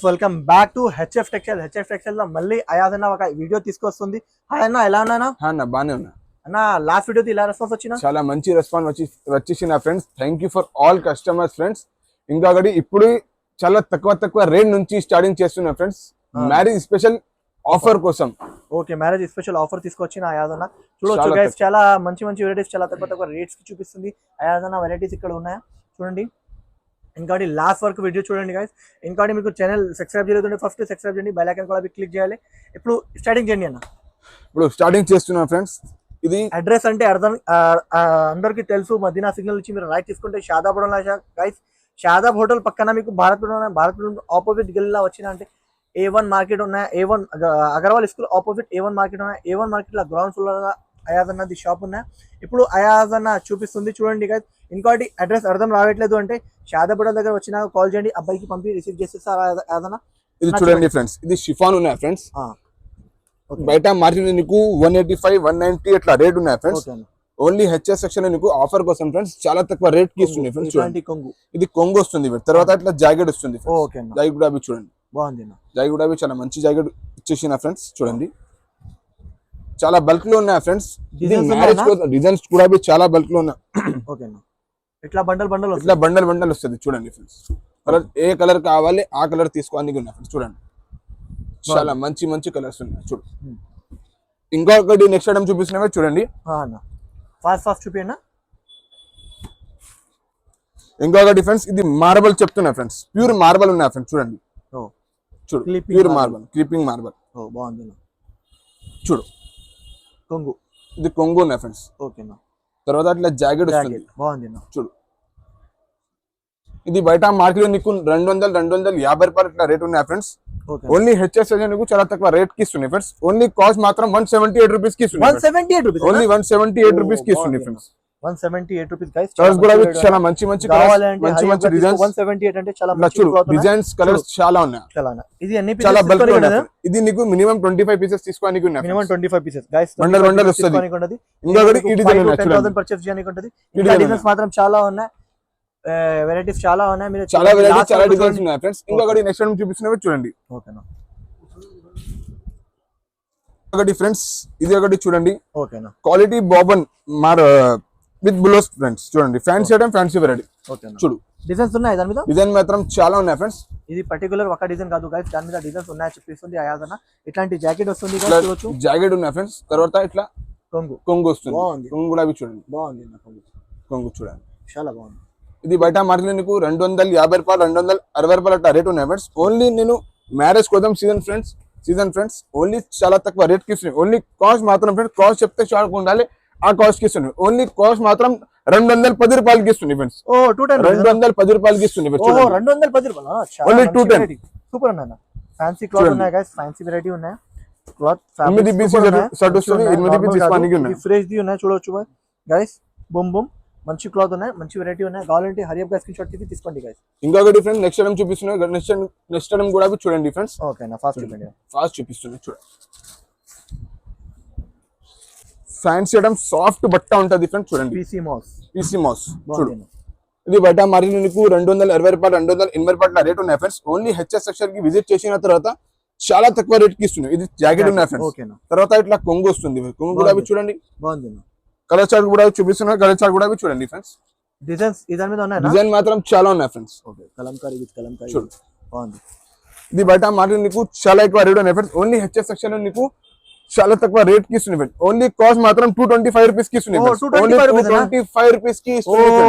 Welcome back to HF textile లో మళ్ళీ అయాజ్ అన్న ఒక వీడియో తీసుకొస్తుంది. హాయ్ అన్న, ఎలా ఉన్నానా? బానే ఉన్నా అన్న. లాస్ట్ వీడియోకి ఇలా రెస్పాన్స్ వచ్చినా? చాలా మంచి రెస్పాన్స్ వచ్చేసి నా friends. Thank you for all customers friends. ఇంకొకటి ఇప్పుడు చాలా తక్కువ రేట్ నుంచి స్టార్టింగ్ చేస్తున్నా ఫ్రెండ్స్, మ్యారేజ్ స్పెషల్ ఆఫర్ కోసం. ఓకే, మ్యారేజ్ స్పెషల్ ఆఫర్ తీసుకొచ్చిన అయాజ్ అన్న. చూడొచ్చు గైస్, చాలా మంచి వెరైటీస్ చాలా తక్కువ రేట్స్ కి చూపిస్తుంది అయాజ్ అన్న. వెరైటీస్ ఇక్కడ ఉన్నాయా చూడండి. ఇంకోటి లాస్ట్ వరకు వీడియో చూడండి గైస్. ఇంకోటి మీకు ఛానల్ సబ్స్క్రైబ్ చేయలేదంటే ఫస్ట్ సబ్స్క్రైబ్ చేయండి, బెల్ ఐకాన్ కూడా క్లిక్ చేయాలి. ఇప్పుడు స్టార్టింగ్ చేయండి అన్న. ఇప్పుడు స్టార్టింగ్ చేస్తున్నా ఫ్రెండ్స్. ఇది అడ్రస్ అంటే అర్థం అందరికి తెలుసు. మదీనా సిగ్నల్ నుంచి మీరు రైట్ తీసుకుంటే Shadab hotel guys. Shadab hotel పక్కన మీకు భారత్ ఆపోజిట్ గల్లీలో వచ్చిన అంటే A1 మార్కెట్ ఉన్నాయి. A1 Agarwal school opposite A1 market ఉన్నాయి. A1 మార్కెట్ లో గ్రౌండ్ ఫ్లోర్ లో అయాజ్ అన్నది షాప్ ఉన్నాయి. ఇప్పుడు అయాజ్ అన్న చూపిస్తుంది చూడండి గైస్. ఇంకోటి అడ్రస్ అర్థం రావట్లేదు అంటే షాదాబ్ హోటల్ దగ్గర వచ్చినా కాల్ చేయండి, అబ్బాయికి పంపి రిసీవ్ చేసేస్తారు అయాజ్ అన్న. ఇది చూడండి ఫ్రెండ్స్, ఇది షిఫాన్ ఉన్నాయి ఫ్రెండ్స్. బయట మార్కెట్ నీకు 185 190 అట్లా రేట్ ఉన్నాయి ఫ్రెండ్స్. ఓన్లీ హెచ్ఎస్ సెక్షన్ నీకు ఆఫర్ కోసం ఫ్రెండ్స్ చాలా తక్కువ రేట్ కి ఇస్తుంది ఫ్రెండ్స్. ఇది కొంగు వస్తుంది, తర్వాత ఇట్లా జాకెట్ వస్తుంది. జాకెట్ కూడా చూడండి, బాగుంది. జాకెట్ కూడా చాలా మంచి జాకెట్ ఇచ్చేసిన ఫ్రెండ్స్. చూడండి చాలా బల్క్ లో ఉన్నాయి ఫ్రెండ్స్. డిజైన్స్ కూడా చాలా బల్క్ లో ఉన్నాయి. ఇట్లా బండల్ వస్తుంది చూడండి ఫ్రెండ్స్. కలర్ ఏ కలర్ కావాలి ఆ కలర్ తీసుకోవడానికి ఉన్నాయి ఫ్రెండ్స్. చూడండి చాలా మంచి కలర్స్ ఉన్నాయి. చూడు ఇంకొకటి నెక్స్ట్ ఐటమ్ చూపిస్తున్నా చూడండి. ఫాస్ట్ చూపినా. ఇంకొకటి ఫ్రెండ్స్, ఇది మార్బల్ చెప్తున్నా ఫ్రెండ్స్, ప్యూర్ మార్బల్ ఉన్నాయి ఫ్రెండ్స్. చూడండి చూడు, ప్యూర్ మార్బల్, క్రీపింగ్ మార్బల్. బాగుంది. చూడు కొంగు, ఇది కొంగు ఉన్నాయి ఫ్రెండ్స్. ఓకేనా. తర్వాత అట్లా జాకెట్ వస్తుంది, బాగుంది. చూడు ఇది బయట మార్కెట్ నీకు 250 రూపాయలు ఇట్లా రేట్ ఉన్నాయి ఫ్రెండ్స్. ఓన్లీ హెచ్ఎస్ నీకు చాలా తక్కువ రేట్ కి ఇస్తుంది ఫ్రెండ్స్. ఓన్లీ కాస్ట్ మాత్రం 178 రూపీస్ కి ఇస్తుంది. 178 రూపీస్, ఓన్లీ 178 రూపీస్ కి ఇస్తుంది ఫ్రెండ్స్. 178 rupees guys. కలర్స్ కూడా చాలా మంచి డిజైన్స్. 178 అంటే చాలా డిజైన్స్ కలర్స్ చాలా ఉన్నాయి. ఇది అన్ని చాలా బల్క్ లో ఉన్నాయి. ఇది నీకు మినిమం 25 పీసెస్ తీసుకోడానికి ఉన్నాయి. Minimum 25 pieces guys. బండల్ వస్తుంది. ఇంకొకటి ఈ డిజైన్ 10,000 పర్చేస్ చేయడానికి ఉంటది. ఇంకా డిజైన్స్ మాత్రం చాలా ఉన్నాయి, వెరైటీస్ చాలా ఉన్నాయి. మీరు చాలా వెరైటీస్ చాలా డిజైన్స్ ఉన్నాయి ఫ్రెండ్స్. ఇంకొకటి నెక్స్ట్ టైం చూపిస్తున్నవి చూడండి. ఓకేనా. ఒకటి ఫ్రెండ్స్, ఇది ఒకటి చూడండి. ఓకేనా. Quality bourbon with blouse friends. చూడండి ఫ్యాన్సీ ఐటమ్, ఫ్యాన్సీ వెరైటీ. చూడు డిజైన్స్ ఉన్నాయి దాని మీద. డిజైన్ మాత్రం చాలా ఉన్నాయి ఫ్రెండ్స్. ఇది పర్టికులర్ ఒక డిజైన్ కాదు గైస్, దాని మీద డిజైన్స్ ఉన్నాయి చెప్పిస్తుంది అయాజ్ అన్న. ఇట్లాంటి జాకెట్ వస్తుంది, జాకెట్ ఉన్నాయి ఫ్రెండ్స్. తర్వాత ఇట్లా కొంగు వస్తుంది. కొంగు కూడా చూడండి, బాగుంది. కొంగు చూడండి చాలా బాగుంది. ఇది బయట మార్కెట్ నీకు 250 రూపాయలు 260 రూపాయలు అట్లా రేట్ ఉన్నాయి ఫ్రెండ్స్. ఓన్లీ నేను మ్యారేజ్ కోసం సీజన్ ఫ్రెండ్స్ ఓన్లీ చాలా తక్కువ రేట్ కి ఇస్తున్నాయి. ఓన్లీ కాస్ట్ మాత్రం ఫ్రెండ్స్, కాస్ట్ చెప్తే షార్ట్ ఉండాలి, ఆ కాస్ట్ కి ఇస్తున్నాయి. ఓన్లీ కాస్ట్ మాత్రం 210 రూపాయలకి ఇస్తుంది ఫ్రెండ్స్. 210 రూపాయలకి ఇస్తుంది. 210 రూపాయలు ఓన్లీ 210. సూపర్ అన్న. ఫ్యాన్సీ క్లాత్ ఉన్నాయి గైస్, ఫ్యాన్సీ వెరైటీ ఉన్నాయి. క్లాత్ 8 పీస్ షర్ట్ వస్తుంది, 8 పీస్ తీసుకోవడానికి ఉన్నాయి. ఫ్రెష్ ది ఉన్నాయి చూడొచ్చు గైస్. బూమ్ మంచి క్లాత్ ఉన్నాయి, మంచి వెరైటీ ఉన్నాయి. కావాలంటే హరియప్ గా స్క్రీన్ షాట్ తీసుకోండి గైస్. ఇంకొకటి ఫ్రెండ్స్, నెక్స్ట్ టైం చూపిస్తున్నా. నెక్స్ట్ టైం కూడా చూడండి ఫ్రెండ్స్. ఓకేనా. ఫాస్ట్ చూపిస్తున్నా. చూడండి ఫ్యాన్సీ ఐటమ్, సాఫ్ట్ బట్ట ఉంటది ఫ్రెండ్స్. చూడండి పీసీ మాస్. చూడు ఇది బయట మార్కెట్ నీకు 260 రూపాయలు 280 రూపాయల రేట్ ఉన్నాయి ఫ్రెండ్స్. ఓన్లీ హెచ్ఎస్ సెక్షన్ కి విజిట్ చేసిన తర్వాత చాలా తక్కువ రేట్ కి ఇస్తున్నాయి. ఇది జాకెట్ ఉన్నాయి ఫ్రెండ్స్. తర్వాత ఇట్లా కొంగు వస్తుంది. కొంగు కూడా చూడండి, బాగుంది. కలర్ చార్ట్ కూడా చూపిస్తున్నా. కలర్ చార్ట్ కూడా చూడండి ఫ్రెండ్స్. డిజైన్స్ దాని మీద ఉన్నాయి, డిజైన్ మాత్రం చాలా ఉన్నాయి ఫ్రెండ్స్. కలంకారీ చూడు బాగుంది. ఇది బయట మార్కెట్ నీకు చాలా ఎక్కువ రేట్ ఉన్నాయి ఫ్రెండ్స్. ఓన్లీ హెచ్ఎస్ సెక్షన్ లో నీకు చాలా తక్కువ రేట్ కి ఇస్తుంది ఫ్రెండ్స్. ఓన్లీ కాస్ట్ మాత్రం 225 రూపీస్ కి ఇస్తుంది. ఓన్లీ 225 రూపీస్ కి ఇస్తుంది.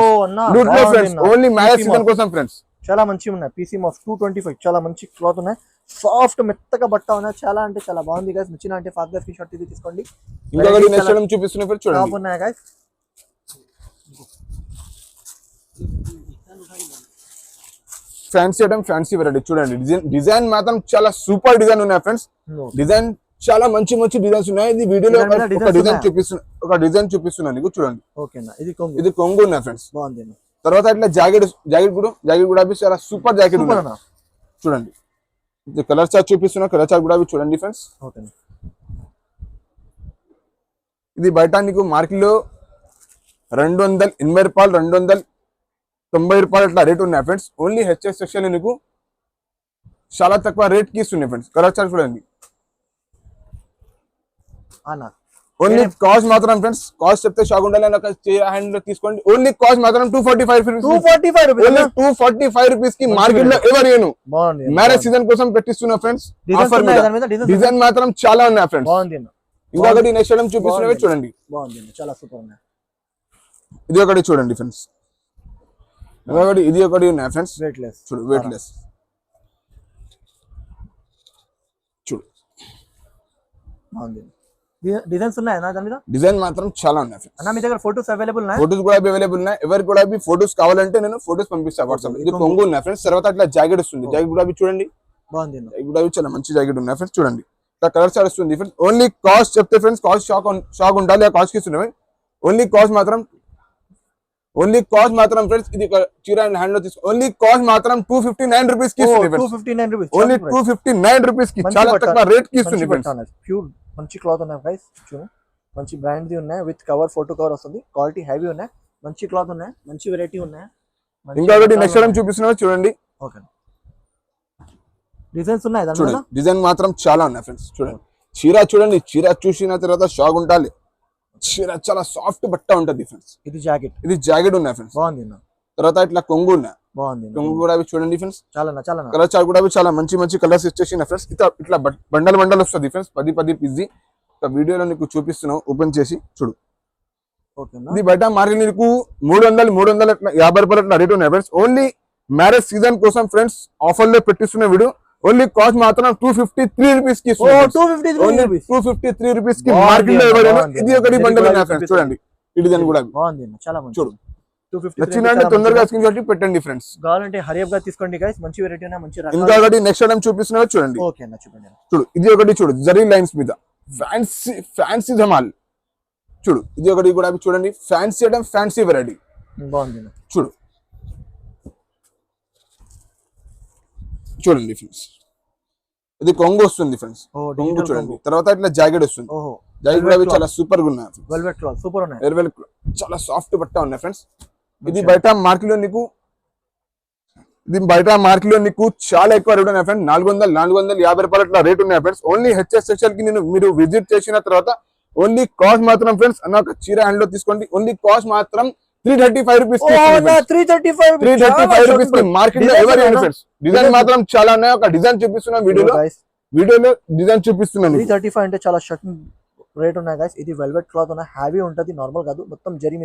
ఓన్లీ మ్యారేజ్ సీజన్ కోసం ఫ్రెండ్స్. చాలా మంచి ఉన్నాయి పీసీ మాస్ 225. చాలా మంచి క్లాత్ ఉన్నాయి, సాఫ్ట్ మెత్తగా బట్ట ఉన్నాయి. చాలా అంటే చాలా బాగుంది గైస్. నచ్చిన అంటే ఫాస్ట్ గా స్క్రీన్ షాట్ తీసుకోండి. ఇంకొకటి నెక్స్ట్ టైం చూపిస్తున్నా ఫ్రెండ్స్. చూడండి ఉన్నాయి guys. Fancy item, fancy variety. చూడండి డిజైన్ మాత్రం చాలా సూపర్ డిజైన్ ఉన్నాయి ఫ్రెండ్స్. డిజైన్ చాలా మంచి డిజైన్స్ ఉన్నాయి. ఇది వీడియోలో ఒక డిజైన్ చూపిస్తున్నా నీకు. చూడండి ఓకేనా. ఇది కొంగు ఉన్నాయి ఫ్రెండ్స్. బాగుంది. తర్వాత ఇట్లా జాకెట్ కూడా చాలా సూపర్ జాకెట్ ఉన్నాయి. చూడండి ఇది కలర్ చార్ట్ చూపిస్తున్నా. కలర్ చార్ట్ కూడా చూడండి ఫ్రెండ్స్. ఇది బయట నీకు మార్కెట్ లో 280 రూపాయలు 290 రూపాయలు ఇట్లా రేట్ ఉన్నాయి ఫ్రెండ్స్. ఓన్లీ హెచ్ఎస్ సెక్షన్ లో నీకు చాలా తక్కువ రేట్ కి ఇస్తున్నాయి ఫ్రెండ్స్. కలర్ చార్ట్ చూడండి. అన్న ఓన్లీ కాస్ట్ మాత్రం ఫ్రెండ్స్, కాస్ట్ చెప్తే షాక్ ఉండాలి. హ్యాండ్ లో తీసుకోండి. ఓన్లీ కాస్ట్ మాత్రం 245 రూపీస్. 245 రూపీస్. ఓన్లీ 245 రూపీస్ కి మార్కెట్ లో ఎవరు ఏను బాగుంది. మ్యారేజ్ సీజన్ కోసం పెట్టిస్తున్నా ఫ్రెండ్స్. ఆఫర్ డిజైన్ మాత్రం చాలా ఉన్నాయి ఫ్రెండ్స్. బాగుంది. ఇంకొకటి నెక్స్ట్ ఐటమ్ చూపిస్తున్నవి చూడండి. బాగుంది, చాలా సూపర్ ఉన్నాయి. ఇది ఒకటి చూడండి ఫ్రెండ్స్. ఇది ఒకటి ఉన్నాయి ఫ్రెండ్స్. వెయిట్లెస్ చూడు, వెయిట్లెస్ చూడు. బాగుంది. డిజైన్స్ ఉన్నాయి దాని మీద. డిజైన్ మాత్రం చాలా ఉన్నాయి ఫ్రెండ్స్. అన్న మీ దగ్గర ఫోటోస్ అవైలబుల్ ఉన్నాయి? ఫోటోస్ కూడా అవైలబుల్ ఉన్నాయి. ఎవరికి కూడా ఫోటోస్ కావాలంటే నేను ఫోటోస్ పంపిస్తాను వాట్సాప్. ఇది కొంగు ఉన్నాయి ఫ్రెండ్స్. తర్వాత అట్లా జాకెట్ వస్తుంది. జాకెట్ కూడా చూడండి. బాగుంది. జాకెట్ కూడా చాలా మంచి జాకెట్ ఉన్నాయి ఫ్రెండ్స్. చూడండి ఇట్లా కలర్ చార్ట్ వస్తుంది ఫ్రెండ్స్. ఓన్లీ కాస్ట్ చెప్తే ఫ్రెండ్స్, కాస్ట్ షాక్ ఉండాలి. ఆ కాస్ట్ కి ఇస్తున్నాయి. ఓన్లీ కాస్ట్ మాత్రం ఫ్రెండ్స్. ఇది చీర అండ్ హ్యాండ్ లో తీసుకో. ఓన్లీ కాస్ట్ మాత్రం 259 రూపీస్ కి ఇస్తుంది ఫ్రెండ్స్. 259 రూపీస్. ఓన్లీ 259 రూపీస్ కి చాలా తక్కువ రేట్ కి ఇస్తుంది ఫ్రెండ్స్. ప్యూర్ మంచి క్లాత్ ఉన్నాయి గైస్. చూడు, మంచి బ్రాండ్ ది ఉన్నాయి. విత్ కవర్, ఫోటో కవర్ వస్తుంది. క్వాలిటీ హెవీ ఉన్నాయి. మంచి క్లాత్ ఉన్నాయి. మంచి వెరైటీ ఉన్నాయి. ఇంకొకటి నెక్స్ట్ టైం చూపిస్తున్నా చూడండి. ఓకే, డిజైన్స్ ఉన్నాయి దాని మీద. డిజైన్ మాత్రం చాలా ఉన్నాయి ఫ్రెండ్స్. చూడండి చీర చూడండి. చీర చూసిన తర్వాత షాక్ ఉండాలి. చీర చాలా సాఫ్ట్ బట్ట ఉంటది ఫ్రెండ్స్. ఇది జాకెట్ ఉన్నాయి ఫ్రెండ్స్. బాగుంది. తర్వాత ఇట్లా కొంగు ఉన్నాయి. బాగుంది. కొంగు కూడా చూడండి ఫ్రెండ్స్. చాలా కలర్ చార్ట్ కూడా చాలా మంచి కలర్స్ ఇచ్చేసిన ఫ్రెండ్స్. ఇట్లా బండల్ వస్తుంది ఫ్రెండ్స్. 10 పీస్. వీడియోలో నీకు చూపిస్తున్నావు, ఓపెన్ చేసి చూడు. ఇది బయట మార్కెట్ నీకు 350 రూపాయలు అట్లా రేట్ ఉన్నాయి ఫ్రెండ్స్. ఓన్లీ మ్యారేజ్ సీజన్ కోసం ఫ్రెండ్స్ ఆఫర్ లో పెట్టిస్తున్న వీడియో. ఓన్లీ కాస్ట్ మాత్రం 253 రూపీస్ కి. 253 రూపీస్ కి మార్కెట్ లో ఎవరైనా. ఇది ఒకటి బండల్ ఉన్నాయి ఫ్రెండ్స్. చూడండి ఈ డిజైన్ కూడా బాగుంది. చాలా మంచి. చూడు, నచ్చిందంటే తొందరగా స్క్రీన్ షాట్ పెట్టండి ఫ్రెండ్స్. కావాలంటే హరియప్ గా తీసుకోండి గైస్. మంచి వెరైటీ ఉన్నాయి, మంచి రకాలు. ఇంకొకటి నెక్స్ట్ ఐటమ్ చూపిస్తున్నా చూడండి. ఓకే అన్న, చూడండి. చూడు, ఇది ఒకటి చూడు. జరీ లైన్స్ మీద ఫ్యాన్సీ ధమాల్. చూడు, ఇది ఒకటి కూడా చూడండి. Fancy item, fancy variety. బాగుంది. చూడండి ఫ్రెండ్స్. ఇది కొంగు వస్తుంది ఫ్రెండ్స్. కొంగు చూడండి. తర్వాత ఇట్లా జాకెట్ వస్తుంది. జాకెట్ కూడా చాలా సూపర్ గా ఉన్నాయి. వెల్వెట్ క్లాత్ సూపర్ ఉన్నాయి. చాలా సాఫ్ట్ బట్ట ఉన్నాయి ఫ్రెండ్స్. ఇది బయట మార్కెట్ లో నీకు చాలా ఎక్కువ రేట్ ఉన్నాయి ఫ్రెండ్స్. 450 రూపాయలు అట్లా రేట్ ఉన్నాయి ఫ్రెండ్స్. ఓన్లీ హెచ్ఎస్ సెక్షన్ కి మీరు విజిట్ చేసిన తర్వాత ఓన్లీ కాస్ట్ మాత్రం ఫ్రెండ్స్ అన్న ఒక చీర హ్యాండ్ లో తీసుకోండి. ఓన్లీ కాస్ట్ మాత్రం 335 రూపీస్. 335 రూపీస్ కి మార్కెట్ లో ఎవరు ఫ్రెండ్స్. డిజైన్ మాత్రం చాలా ఉన్నాయి. ఒక డిజైన్ చూపిస్తున్నా వీడియోలో డిజైన్ చూపిస్తున్నాను. 335 అంటే చాలా షాకింగ్ రేట్ ఉన్నాయి గైస్. ఇది వెల్వెట్ క్లాత్ ఉన్నాయి. హ్యావీ ఉంటది, నార్మల్ కాదు. మొత్తం జరీ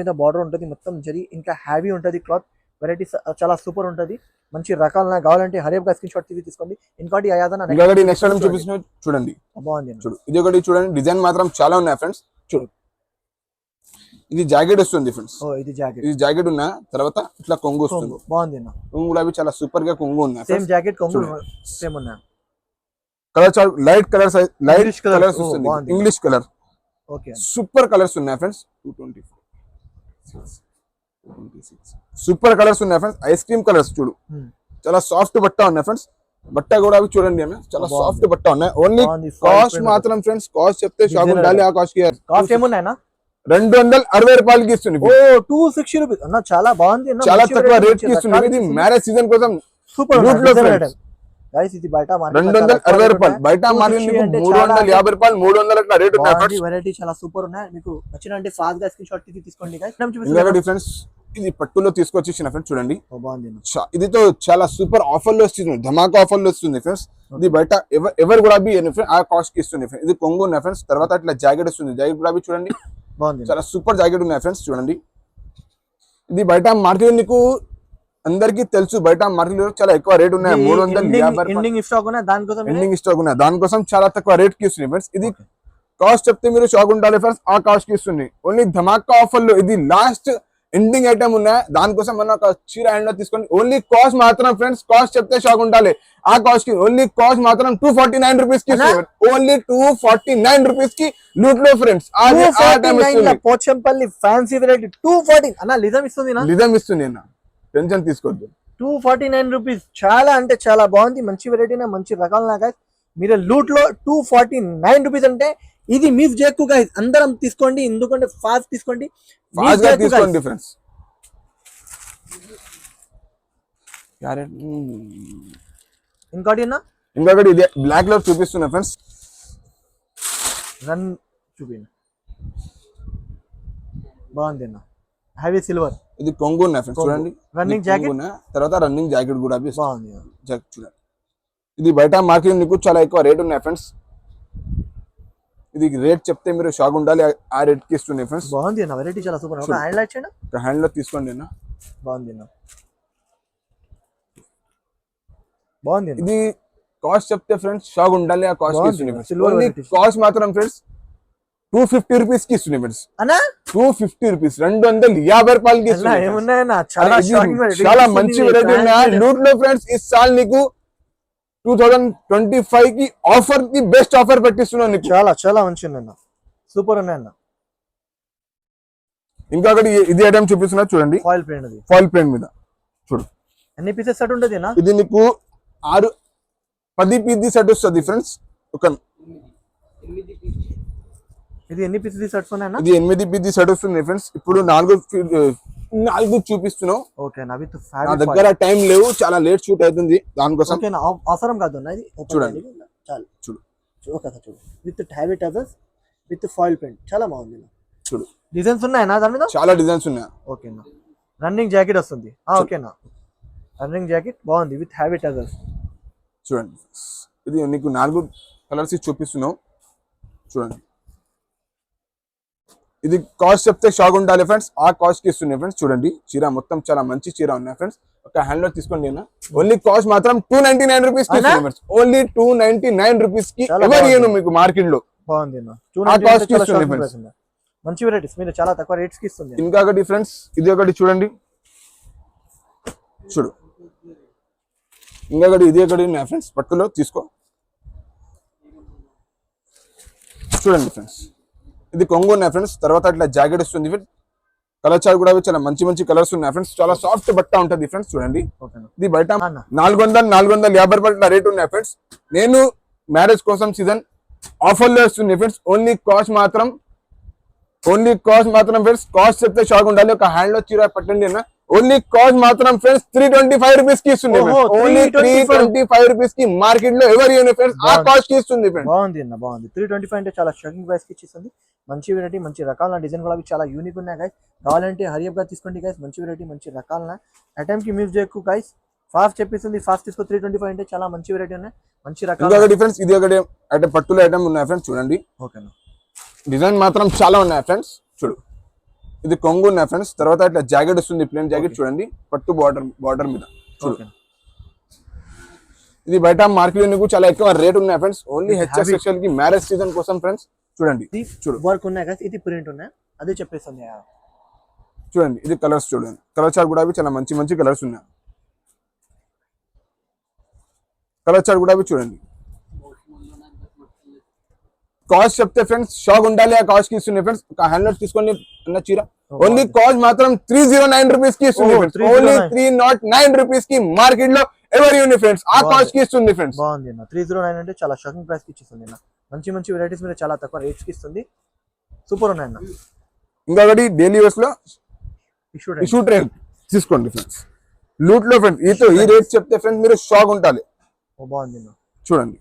మీద బార్డర్ ఉంటది. మొత్తం జరీ ఇంకా హ్యావీ ఉంటది. క్లాత్ వెరైటీ చాలా సూపర్ ఉంటది. మంచి రకాలు కావాలంటే హరియప్ గా స్క్రీన్ షాట్ తీసుకోండి. ఇంకోటి నెక్స్ట్ టైం చూపిస్తున్నా చూడండి. బాగుంది. చూడు, ఇది ఒకటి చూడండి. డిజైన్ మాత్రం చాలా ఉన్నాయి ఫ్రెండ్స్. చూడు, ఇది జాకెట్ వస్తుంది ఫ్రెండ్స్. ఇది జాకెట్ ఉన్నా తర్వాత ఇట్లా కొంగు వస్తుంది. బాగుంది. కొంగు కూడా చాలా సూపర్ గా కొంగు ఉన్నాయి. సేమ్ జాకెట్ కొంగు సేమ్ ఉన్నాయి. కలర్ చార్ట్ లైట్ కలర్స్ వస్తుంది. English colour. సూపర్ కలర్స్ ఉన్నాయి ఫ్రెండ్స్. 226 సూపర్ కలర్స్ ఉన్నాయి ఫ్రెండ్స్. Ice cream colours. చూడు, చాలా సాఫ్ట్ బట్ట ఉన్నాయి ఫ్రెండ్స్. బట్ట కూడా చూడండి అన్న, చాలా సాఫ్ట్ బట్ట ఉన్నాయి. ఓన్లీ కాస్ట్ మాత్రం ఫ్రెండ్స్, కాస్ట్ చెప్తే షాక్ ఉండాలి. ఆ కాస్ట్ ఏమున్నాయన్నా 260 రూపాయలకి ఇస్తుంది. 260 రూపీస్ అన్న, చాలా బాగుంది. చాలా తక్కువ రేట్ కి ఇస్తుంది. ఇది మ్యారేజ్ సీజన్ కోసం సూపర్ గైస్. ఇది బయట 260 రూపాయలు. బయట మార్కెట్ 350 రూపాయలు, 300 అట్లా రేట్ ఉన్నాయి. వెరైటీ చాలా సూపర్ ఉన్నాయి. మీకు నచ్చినంటే ఫాస్ట్ గా స్క్రీన్ షాట్ తీసుకోండి గైస్. డిఫరెన్స్ ఇది పట్టులో తీసుకొచ్చేసిన ఫ్రెండ్స్. చూడండి, బాగుంది. ఇదితో చాలా సూపర్ ఆఫర్ లో వస్తుంది. ధమాకా ఆఫర్ లో వస్తుంది ఫ్రెండ్స్. ఇది బయట ఎవరు కూడా ఆ కాస్ట్ కి ఇస్తుంది ఫ్రెండ్స్. ఇది కొంగు ఉన్నాయి ఫ్రెండ్స్. తర్వాత ఇట్లా జాకెట్ వస్తుంది. జాకెట్ కూడా చూడండి, బాగుంది. చాలా సూపర్ జాకెట్ ఉన్నాయి ఫ్రెండ్స్. చూడండి, ఇది బయట మార్కెట్ నీకు అందరికి తెలుసు. బయట మార్కెట్ చాలా ఎక్కువ రేట్ ఉన్నాయి. 350 ఎండింగ్ స్టాక్ ఉన్నాయి. దానికోసం చాలా తక్కువ రేట్ కి ఇస్తుంది ఫ్రెండ్స్. ఇది కాస్ట్ చెప్తే మీరు షాక్ ఉండాలి ఫ్రెండ్స్. ఆ కాస్ట్ కి ఇస్తుంది. ఓన్లీ ధమాకా ఆఫర్ లో ఇది లాస్ట్ ఎండింగ్ ఐటమ్ ఉన్నాయి. దానికోసం మనం ఒక చీర హ్యాండ్ లో తీసుకోండి. ఓన్లీ కాస్ట్ మాత్రం ఫ్రెండ్స్, కాస్ట్ చెప్తే షాక్ ఉండాలి. ఆ కాస్ట్ కి ఓన్లీ కాస్ట్ మాత్రం 249 రూపీస్ కి. ఓన్లీ 249 రూపీస్ కి లూట్ లో ఫ్రెండ్స్. పోచంపల్లి ఫ్యాన్సీ వెరైటీ 240 అన్న. లిజం ఇస్తుంది అన్న, టెన్షన్ తీసుకోవద్దు. 249 రూపీస్ చాలా అంటే చాలా బాగుంది. మంచి వెరైటీ, మంచి రకాలు నాకు. మీరు లూట్ లో 249 రూపీస్ అంటే ఇది మిస్ చేయకు గైస్. అందరం తీసుకోండి, ఎందుకంటే ఫాస్ట్ తీసుకోండి ఫ్రెండ్స్. ఇంకోటి అన్న ఇంకొకటి ఇదే బ్లాక్ లో చూపిస్తున్నా ఫ్రెండ్స్. రన్ చూపిన బాగుంది అన్న. హెవీ సిల్వర్, ఇది కొంగు ఉన్నాయి ఫ్రెండ్స్ చూడండి. రన్నింగ్ జాకెట్ తర్వాత రన్నింగ్ జాకెట్ కూడా బాగుంది. జాకెట్ చూడండి. ఇది బయట మార్కెట్ మీకు చాలా ఎక్కువ రేట్ ఉన్నాయి ఫ్రెండ్స్. ఇది రేట్ చెప్తే మీరు షాక్ ఉండాలి, ఆ రేట్ కి ఇస్తున్నాయి ఫ్రెండ్స్. బాగుంది అన్న, వెరైటీ చాలా సూపర్. ఒక హ్యాండ్ లైట్ చేయండి, హ్యాండ్ లో తీసుకోండి అన్న. బాగుంది అన్న, బాగుంది. ఇది కాస్ట్ చెప్తే ఫ్రెండ్స్ షాక్ ఉండాలి, ఆ కాస్ట్ కి ఇస్తున్నాయి. సిల్వర్ కాస్ట్ మాత్రం ఫ్రెండ్స్ 250 రూపీస్ కి ఇస్తున్నాయి ఫ్రెండ్స్. అన్నా 250 రూపీస్, 250 రూపాయలకి ఇస్తున్నాయి. ఏమున్నాయన్నా చాలా మంచి వెరైటీ ఉన్నాయి లూట్ లో ఫ్రెండ్స్. ఈ సాల్ నీకు 2025 కి ఆఫర్ కి బెస్ట్ ఆఫర్ పెట్టిస్తున్నాను నీకు. చాలా చాలా మంచి అన్న, సూపర్ ఉన్నాయన్న. ఇంకొకటి ఇది ఐటమ్ చూపిస్తున్నా చూడండి. ఫాయిల్ ప్రింట్, అది ఫాయిల్ ప్రింట్ మీద చూడు. ఎన్ని పీసెస్ సెట్ ఉంటుంది అన్న? ఇది నీకు 10 పీస్ సెట్ వస్తుంది ఫ్రెండ్స్. ఇది ఎన్ని పీసెస్ సెట్స్ ఉన్నాయన్న? ఇది 8 పీస్ సెట్ వస్తుంది ఫ్రెండ్స్. ఇప్పుడు 4 చూపిస్తున్నాం. ఓకేనా, విత్ నా దగ్గర టైం లేవు, చాలా లేట్ షూట్ అవుతుంది దానికోసం. ఓకేనా, అవసరం కాదు అన్న. ఇది చూడండి, చాలు చూడు. ఓకే చూడు, with heavy tassels with foil print, చాలా బాగుంది. చూడు, డిజైన్స్ ఉన్నాయన్నా దాని మీద? చాలా డిజైన్స్ ఉన్నాయి. ఓకేనా, రన్నింగ్ జాకెట్ వస్తుంది. ఓకేనా, రన్నింగ్ జాకెట్ బాగుంది విత్ హ్యావీ టజల్స్. చూడండి, ఇది నీకు 4 కలర్స్ చూపిస్తున్నావు చూడండి. ఇది కాస్ట్ చెప్తే షాక్ ఉండాలి ఫ్రెండ్స్, ఆ కాస్ట్ కి ఇస్తున్నాయి ఫ్రెండ్స్. చూడండి, చీర మొత్తం చాలా మంచి చీర ఉన్నాయి ఫ్రెండ్స్. ఒక హ్యాండ్ లో తీసుకోండి అన్న. ఓన్లీ కాస్ట్ మాత్రం 299 రూపీస్ కి ఇస్తున్నాయి ఫ్రెండ్స్. ఓన్లీ 299 రూపీస్ కి ఎవరు ఇయ్యను మీకు మార్కెట్ లో. బాగుంది, మంచి వెరైటీస్ మీరు చాలా తక్కువ రేట్స్ కి ఇస్తుంది. ఇంకొకటి ఫ్రెండ్స్, ఇది ఒకటి చూడండి. చూడు, ఇంకొకటి ఇది ఒకటి ఉన్నాయి ఫ్రెండ్స్. పట్టులో తీసుకో చూడండి ఫ్రెండ్స్. ఇది కొంగు ఉన్నాయి ఫ్రెండ్స్. తర్వాత ఇట్లా జాకెట్ వస్తుంది. కలర్ చార్ట్ కూడా చాలా మంచి మంచి కలర్స్ ఉన్నాయి ఫ్రెండ్స్. చాలా సాఫ్ట్ బట్ట ఉంటుంది ఫ్రెండ్స్. చూడండి, ఇది బయట 450 రూపాయల రేట్ ఉన్నాయి ఫ్రెండ్స్. నేను మ్యారేజ్ కోసం సీజన్ ఆఫర్ లో వస్తుంది ఫ్రెండ్స్. ఓన్లీ కాస్ట్ మాత్రం ఫ్రెండ్స్, కాస్ట్ చెప్తే షాక్ ఉండాలి. ఒక హ్యాండ్ లో చీర పట్టండి అన్న. ఓన్లీ కాస్ట్ మాత్రం ఫ్రెండ్స్ 325 రూపీస్ కి ఇస్తుంది. ఓన్లీ 325 రూపీస్ కి మార్కెట్ లో ఎవరు ఫ్రెండ్స్ ఆ కాస్ట్ కి ఇస్తుంది ఫ్రెండ్స్. బాగుంది అన్న, బాగుంది. 325 అంటే చాలా షాకింగ్ ప్రైస్ కి ఇస్తుంది. మంచి వెరైటీ, మంచి రకాల డిజైన్ కూడా చాలా యూనిక్ ఉన్నాయి గైస్. కావాలంటే హరియప్ గా తీసుకోండి గైస్. మంచి వెరైటీ, మంచి రకాల ఐటమ్ కి మ్యూజ్ చేయకు గైస్. ఫాస్ట్ చెప్పేస్తుంది, ఫాస్ట్ తీసుకో. 325 అంటే చాలా మంచి వెరైటీ ఉన్నాయి, మంచి రకాల డిఫరెన్స్. ఇది ఒకటి ఐటమ్, పట్టులో ఐటమ్ ఉన్నాయి ఫ్రెండ్స్. చూడండి, ఓకేనా, డిజైన్ మాత్రం చాలా ఉన్నాయి ఫ్రెండ్స్. చూడు, ఇది కొంగు ఉన్నాయి ఫ్రెండ్స్. తర్వాత ఇట్లా జాకెట్ వస్తుంది, ప్లేన్ జాకెట్. చూడండి, పట్టు బార్డర్ మీద. చూడు, ఇది బయట మార్కెట్ నీకు చాలా ఎక్కువ రేట్ ఉన్నాయి ఫ్రెండ్స్. ఓన్లీ హెచ్ఎస్ సెక్షన్ కి మ్యారేజ్ సీజన్ కోసం ఫ్రెండ్స్. చూడండి, చూడు, వర్క్ ఉన్నాయి కదా, ఇది ప్రింట్ ఉన్నాయి, అదే చెప్పేస్తుంది. చూడండి, ఇది కలర్స్ చూడండి. కలర్ చార్ట్ కూడా చాలా మంచి మంచి కలర్స్ ఉన్నాయి. కలర్ చార్ట్ కూడా చూడండి. కాస్ట్ చెప్తే ఫ్రెండ్స్ షాక్ ఉండాలి, ఆ కాస్ట్ కి ఇస్తుంది ఫ్రెండ్స్. ఒక హ్యాండ్ తీసుకోండి అన్న చీర. ఓన్లీ కాస్ట్ మాత్రం 309 రూపీస్ కి ఇస్తుంది ఫ్రెండ్స్. ఓన్లీ 309 రూపీస్ కి మార్కెట్ లో ఎవరు ఫ్రెండ్స్ ఆ కాస్ట్ కి ఇస్తుంది ఫ్రెండ్స్. బాగుంది అన్న, 309 అంటే చాలా షాకింగ్ ప్రైస్ కి ఇస్తుంది అన్న. మంచి మంచి వెరైటీస్ మీరు చాలా తక్కువ రేట్స్ కి ఇస్తుంది. సూపర్ ఉన్నాయన్న. ఇంకొకటి డైలీ యూస్ లో ఇష్యూ ట్రేడ్ తీసుకోండి ఫ్రెండ్స్. లూట్ లో ఫ్రెండ్స్ ఈ రేట్ చెప్తే ఫ్రెండ్స్ మీరు షాక్ ఉంటాలి. బాగుంది అన్న. చూడండి,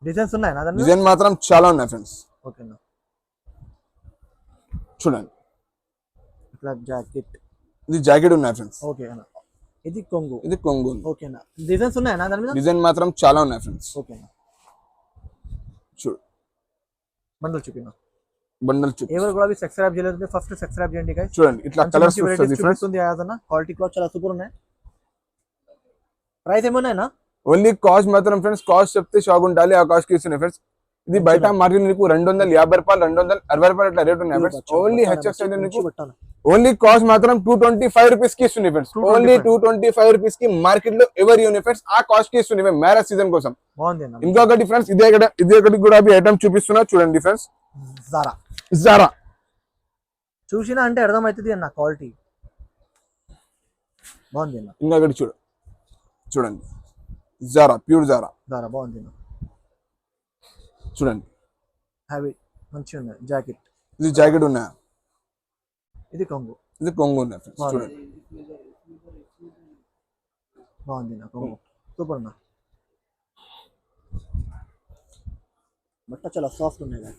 డిజైన్స్ ఉన్నాయి, డిజైన్ మాత్రం చాలా ఉన్నాయి ఫ్రెండ్స్. ఓకేనా, చూడండి, ఇట్లా జాకెట్, ఇది జాకెట్ ఉన్నాయి ఫ్రెండ్స్. ఓకే అన్న, ఇది కొంగు, ఇది కొంగు. ఓకేనా, డిజైన్స్ ఉన్నాయా దాని మీద? డిజైన్ మాత్రం చాలా ఉన్నాయి ఫ్రెండ్స్. ఓకేనా, చూడు, బండల్ చూపినా, బండల్ చూపి. ఎవరు కూడా సబ్స్క్రైబ్ చేయలేదు, ఫస్ట్ సబ్స్క్రైబ్ చేయండి గైస్. చూడండి, ఇట్లా కలర్స్ వస్తుంది ఫ్రెండ్స్. క్వాలిటీ కూడా చాలా సూపర్ ఉన్నాయి. ప్రైస్ ఏమన్నాయినా? ఓన్లీ కాస్ట్ మాత్రం ఫ్రెండ్స్, కాస్ట్ చెప్తే షాక్ ఉండాలి, ఆ కాస్ట్ కి ఇస్తున్నాయి ఫ్రెండ్స్. ఇది బయట మార్కెట్ నీకు 250 రూపాయలు, 260 రూపాయలు ఇట్లా రేట్ ఉన్నాయి ఫ్రెండ్స్. ఓన్లీ హెచ్ఎస్ నీకు ఓన్లీ కాస్ట్ మాత్రం 225 రూపీస్ కి ఇస్తుంది ఫ్రెండ్స్. ఓన్లీ 225 రూపీస్ కి మార్కెట్ లో ఎవరు ఫ్రెండ్స్ ఆ కాస్ట్ కి ఇస్తుంది మ్యారేజ్ సీజన్ కోసం. ఇంకొకటి ఫ్రెండ్స్, ఇది ఒకటి కూడా ఐటమ్ చూపిస్తున్నా చూడండి ఫ్రెండ్స్. జారా చూసినా అంటే అర్థమవుతుంది అన్న, క్వాలిటీ బాగుంది అన్న. ఇంకొకటి చూడండి, జారా, ప్యూర్ జారా బాగుంది అన్న. చూడండి, హ్యావీ మంచిగా ఉంది. జాకెట్, ఇది జాకెట్ ఉన్నా, ఇది కొంగు, ఇది కొంగు ఉన్నాయి ఫ్రెండ్స్. చూడండి, బాగుంది అన్న, కొంగు సూపర్ అన్న. బట్ట చాలా సాఫ్ట్ ఉన్నాయి guys.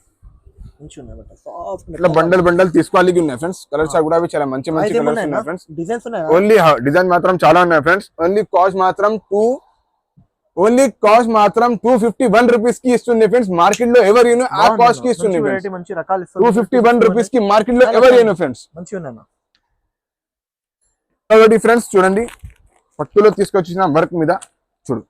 మంచిగా ఉన్నాయి బట్ట సాఫ్ట్ ఇట్లా బండల్ తీసుకోవాలి ఉన్నాయి ఫ్రెండ్స్. కలర్స్ కూడా అవి చాలా మంచి మంచి కలర్స్ ఉన్నాయి ఫ్రెండ్స్. డిజైన్స్ ఉన్నాయి ఓన్లీ డిజైన్ మాత్రం చాలా ఉన్నాయి ఫ్రెండ్స్. ఓన్లీ కాస్ట్ మాత్రం 251 రూపీస్ కి ఇస్తుంది ఫ్రెండ్స్. మార్కెట్ లో ఎవరు ఆ కాస్ట్ కి ఇస్తుంది మంచి రకాలు 251 రూపీస్ కి మార్కెట్ లో ఎవరు ఫ్రెండ్స్. మంచిగా ఉన్నాయి కాబట్టి ఫ్రెండ్స్ చూడండి పట్టులో తీసుకొచ్చిన వర్క్ మీద చూడు.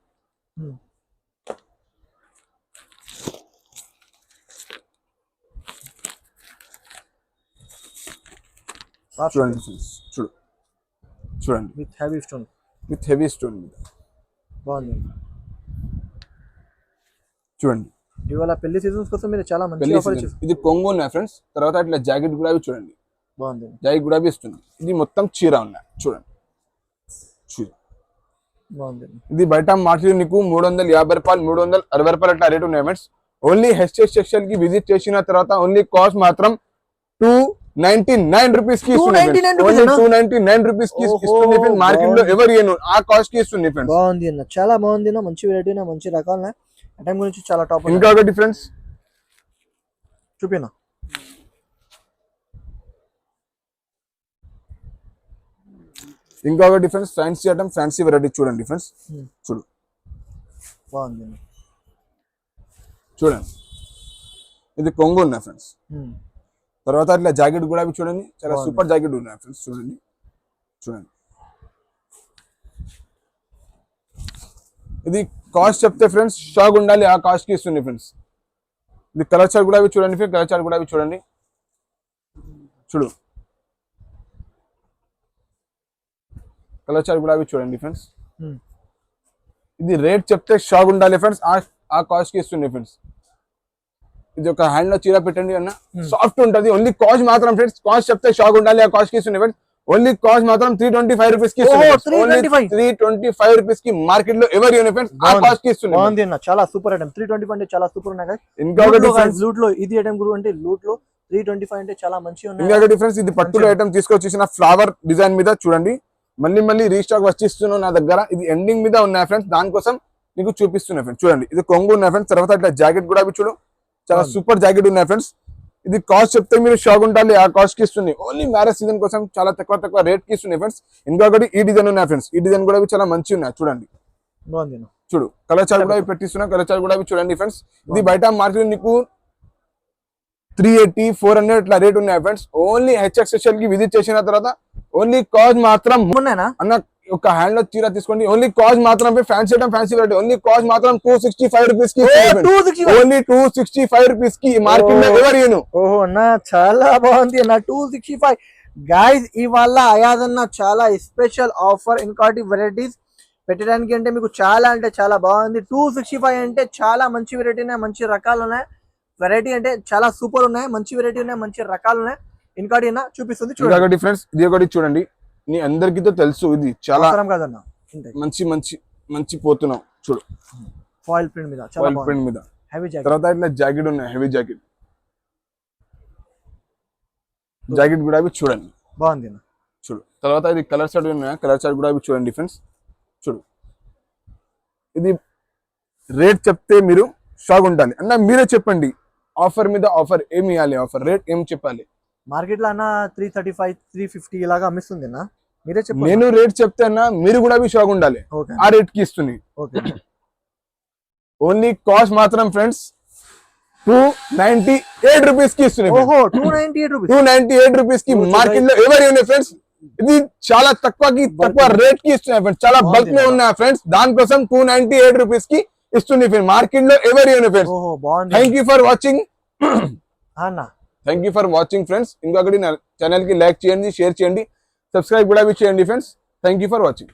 చూడండి ఫ్రెండ్స్ చూడండి విత్ హెవీ స్టోన్ మీద బాగుంది. చూడండి ఇవాళ పెళ్లి సీజన్స్ కోసం మీరు చాలా మంచి ఆఫర్ ఇచ్చారు. ఇది కొంగు ఉన్నాయి ఫ్రెండ్స్. తర్వాత ఇట్లా జాకెట్ కూడా చూడండి బాగుంది. జాకెట్ కూడా ఇస్తుంది. ఇది మొత్తం చీర ఉన్నాయి చూడండి చీర బాగుంది. ఇది బయట మార్కెట్ నీకు 350 రూపాయలు 360 రూపాయలు అట్లా రేట్ ఉన్నాయి ఫ్రెండ్స్. ఓన్లీ హెచ్ఎస్ సెక్షన్ కి విజిట్ చేసిన తర్వాత ఓన్లీ కాస్ట్ మాత్రం 299 రూపీస్ కి ఇస్తుంది. 299 రూపీస్ కి ఇస్తుంది ఫ్రెండ్స్. మార్కెట్ లో ఎవరు ఆ కాస్ట్ కి ఇస్తుంది ఫ్రెండ్స్. బాగుంది అన్న, చాలా బాగుంది అన్న, మంచి వెరైటీ మంచి రకాలు ఐటమ్ గురించి చాలా టాప్. ఇంకొకటి ఫ్రెండ్స్ చూపినా ఇంకొక difference fancy item fancy variety చూడండి ఫ్రెండ్స్. చూడు బాగుంది చూడండి. ఇది కొంగు ఉన్నాయి ఫ్రెండ్స్. తర్వాత ఇట్లా జాకెట్ కూడా చూడండి చాలా సూపర్ జాకెట్ ఉన్నాయి ఫ్రెండ్స్. చూడండి ఇది కాస్ట్ చెప్తే ఫ్రెండ్స్ షాక్ ఉండాలి ఆ కాస్ట్ కి ఇస్తుంది ఫ్రెండ్స్. ఇది కలర్ చార్ట్ కూడా చూడండి ఫ్రెండ్స్. కలర్ చార్ట్ కూడా చూడండి చూడు కలర్ చార్ట్ కూడా చూడండి ఫ్రెండ్స్. ఇది రేట్ చెప్తే షాక్ ఉండాలి ఫ్రెండ్స్ ఆ కాస్ట్ కి ఇస్తుంది ఫ్రెండ్స్. ఇది ఒక హ్యాండ్ లో చీర పెట్టండి అన్న సాఫ్ట్ ఉంటది. ఓన్లీ కాస్ట్ మాత్రం ఫ్రెండ్స్ కాస్ట్ చెప్తే షాక్ ఉండాలి ఆ కాస్ట్ కి ఇస్తుంది ఫ్రెండ్స్. ఓన్లీ కాస్ట్ మాత్రం 325 రూపీస్ కి ఇస్తుంది. 325 రూపీస్ కి మార్కెట్ లో ఎవరు ఫ్రెండ్స్ ఆ కాస్ట్ కి ఇస్తుంది. బాగుంది అన్న, చాలా సూపర్ ఐటమ్. 325 అంటే చాలా సూపర్ ఉన్నాయి. ఇంకొకటి లూట్ లో ఇది ఐటమ్ గురు అంటే లూట్ లో 325 అంటే చాలా మంచిగా ఉన్నాయి. ఇంకొక డిఫరెన్స్ ఇది పట్టులో ఐటమ్ తీసుకొచ్చేసిన ఫ్లవర్ డిజైన్ మీద చూడండి. మళ్ళీ రీస్టాక్ వచ్చిస్తున్నావు నా దగ్గర. ఇది ఎండింగ్ మీద ఉన్నాయి ఫ్రెండ్స్. దానికోసం నీకు చూపిస్తున్నా ఫ్రెండ్స్. చూడండి ఇది కొంగు ఉన్నాయి ఫ్రెండ్స్. తర్వాత ఇట్లా జాకెట్ కూడా చూడు చాలా సూపర్ జాకెట్ ఉన్నాయి ఫ్రెండ్స్. ఇది కాస్ట్ చెప్తే మీరు షాక్ ఉండాలి ఆ కాస్ట్ కి ఇస్తుంది. ఓన్లీ మ్యారేజ్ సీజన్ కోసం చాలా తక్కువ రేట్ కి ఇస్తుంది ఫ్రెండ్స్. ఇంకొకటి ఈ డిజైన్ ఉన్నాయి ఫ్రెండ్స్. ఈ డిజైన్ కూడా చాలా మంచి ఉన్నాయి చూడండి. చూడు కలర్ చార్ట్ కూడా పెట్టిస్తున్నా. కలర్ చార్ట్ కూడా చూడండి ఫ్రెండ్స్. ఇది బయట మార్కెట్ నీకు 380 400 ఇట్లా రేట్ ఉన్నాయి ఫ్రెండ్స్. ఓన్లీ హెచ్ఎక్స్ సెక్షన్ కి విజిట్ చేసిన తర్వాత ఓన్లీ కాస్ట్ మాత్రం అన్న ఒక హ్యాండ్ లో చీర తీసుకోండి. ఓన్లీ కాస్ట్ మాత్రం fancy item fancy variety only cost మాత్రం 265 రూపీస్ కి. ఓన్లీ 265 రూపీస్ కి మార్కెట్ లో ఎవరు. ఓహో అన్న చాలా బాగుంది అన్న 265 గైస్. ఇవాళ అయాజ్ అన్న చాలా స్పెషల్ ఆఫర్ ఇంకోటి వెరైటీస్ పెట్టడానికి అంటే మీకు చాలా అంటే చాలా బాగుంది. 265 అంటే చాలా మంచి వెరైటీ ఉన్నాయి, మంచి రకాలు ఉన్నాయి. వెరైటీ అంటే చాలా సూపర్ ఉన్నాయి, మంచి వెరైటీ ఉన్నాయి, మంచి రకాలు ఉన్నాయి. ఇంకోటి చూపిస్తుంది చూడండి డిఫరెన్స్. ఇది ఒకటి చూడండి. నీ అందరికీ తెలుసు ఇది చాలా కాదన్న మంచి పోతున్నావు చూడు. ఫాయిల్ ప్రింట్ మీద హెవీ జాకెట్. తర్వాత ఇట్లా జాకెట్ ఉన్నాయి హెవీ జాకెట్ కూడా చూడండి బాగుంది చూడు. తర్వాత ఇది కలర్ చార్ట్ ఉన్నాయి. కలర్ చార్ట్ కూడా చూడండి డిఫరెన్స్ చూడు. ఇది రేట్ చెప్తే మీరు షాక్ ఉండాలి అన్న. మీరే చెప్పండి ఆఫర్ మీద ఆఫర్ ఏమి ఇవ్వాలి, ఆఫర్ రేట్ ఏం చెప్పాలి. మార్కెట్ లో అన్న 335 350 ఇలాగా అమ్మిస్తుంది అన్న. మీరే చెప్పండి. నేను రేట్ చెప్తే అన్న మీరు కూడా షాక్ ఉండాలి ఆ రేట్ కి ఇస్తుంది. ఓన్లీ కాస్ట్ మాత్రం ఫ్రెండ్స్ 298 రూపీస్ కి ఇస్తుంది. 298 రూపీస్ కి మార్కెట్ లో ఎవరు ఫ్రెండ్స్. ఇది చాలా తక్కువ రేట్ కి ఇస్తున్నాయి ఫ్రెండ్స్. చాలా బల్క్ లో ఉన్నాయి ఫ్రెండ్స్. దానికోసం 298 రూపీస్ కి ఇస్తుంది ఫ్రెండ్స్. మార్కెట్ లో ఎవరు friends. Thank you for watching friends. ఇంకొకటి నా ఛానల్ కి లైక్ చేయండి, షేర్ చేయండి, సబ్స్క్రైబ్ కూడా చేయండి friends. Thank you for watching.